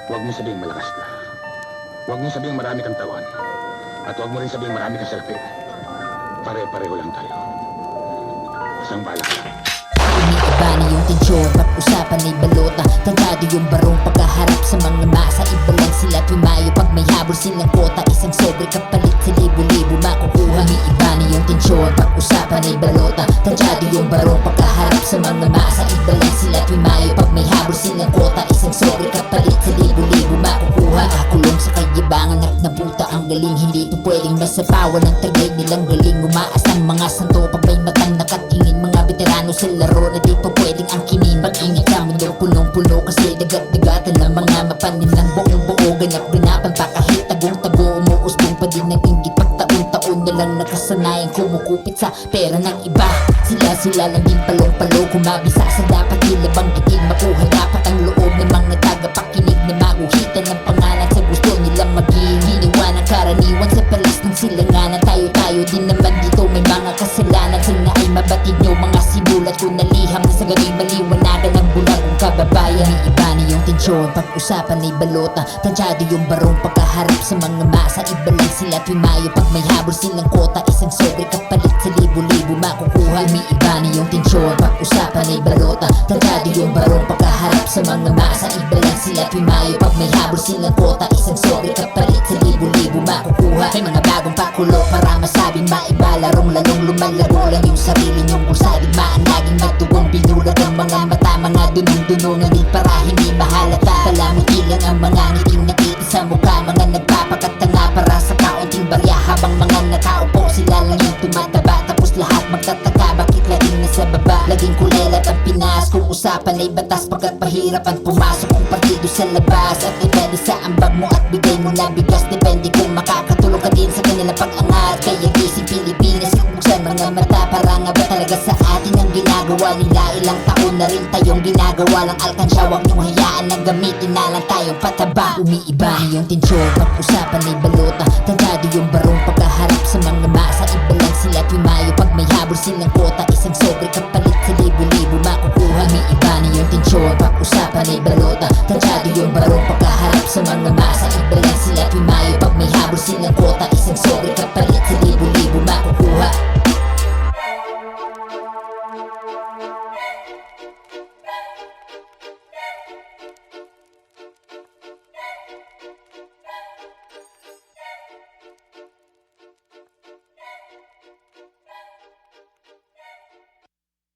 Huwag mo sabihing malakas ka. Huwag mo sabihing marami kang tawan. At huwag mo rin sabihing marami kang salapi. Pare-pareho lang tayo. Isang bala ka. Umiiba na yung tensyon, pag-usapan ay balota. Tantado yung barong pagkaharap sa mga masa. Iba lang sila tumayo pag may habol silang kota. Isang sobre kapalit sa libo-libo makukuha. Umiiba na yung tensyon, pag-usapan ay balota. Tantado yung barong pagkaharap sa mga masa. Iba lang sila tumayo pag may habol silang kota. Isang sobre kapalit sa libo-libo makukuha. Nakakulong sa kayabangan at nabuta ang galing. Hindi ito pwedeng masapawan ng tagay nilang galing. Umaas ang mga santo pag may matang nakatingin. Mga veterano sa laro na di pa pwedeng angkinin. Pag-ingat sa mundo punong-puno kasi dagat-dagatan ng mga mapanin ng buong-buo. Ganap-ganapan pa kahit tagong-tago. Umuusbong pa din ng inggit pag taon-taon na lang nakasanayan kumukupit sa pera ng iba. Sila lang din palong-palo kumabisa sa dapat nila banggitin. Makuha dapat ang loob ng mga tagapakinig na maguhitan ng pangalan sa gusto nilang maging. Hiniwa ng karaniwan sa palas ng silanganan. Tayo-tayo din naman dito may mga kasalanan. Sana ay mabatid nyo mga sinulat ko na liham na sa gawing maliwanagan ng bulagong kababayan. Iba na yung tensyon, pag-usapan ay balota. Tansyado yung barong pagkaharap sa mga masa. Iba lang sila tumayo pag may habol silang kota. Isang sobre kapalit sa libo-libo makukuha. Umiiba na yung tensyon, pag-usapan ay balota. Tansyado yung barong pagkaharap sa mga masa. Iba lang sila tumayo pag may habol silang kota. Isang sobre kapalit sa libo-libo makukuha. May mga bagong pakulo para masabing maiba. Larong-lalong lumalago lang yung sarili nyong kung saligmaan. Laging magtuwang binulag ang mga mata. Mga dunong-dunongan para hindi mahalata. Palamuti lang ang mga ngiting nakita sa mukha. Mga nagpapakatanga para sa kaunting barya. Habang mga nakaupo sila lang yung tumataba. Tapos lahat magtataka bakit laging nasa baba. Laging kulelat ang Pinas kung usapan ay batas. Pagkat pahirapan pumasok ang partido sa labas. At depende sa ambag mo at bigay mo na bigas. Depende kung makakatulong ka din sa kanila pag-angat. Kaya gising Pilipinas, buksan mga mata. Para nga ba talaga sa atin ang ginagawa nila? Ilang taon na rin tayong ginagawa lang alkansya. Huwag niyong hayaan na gamitin na lang tayong pataba. Umiiba na yung tensyon, pag-usapan ay balota. Tantado yung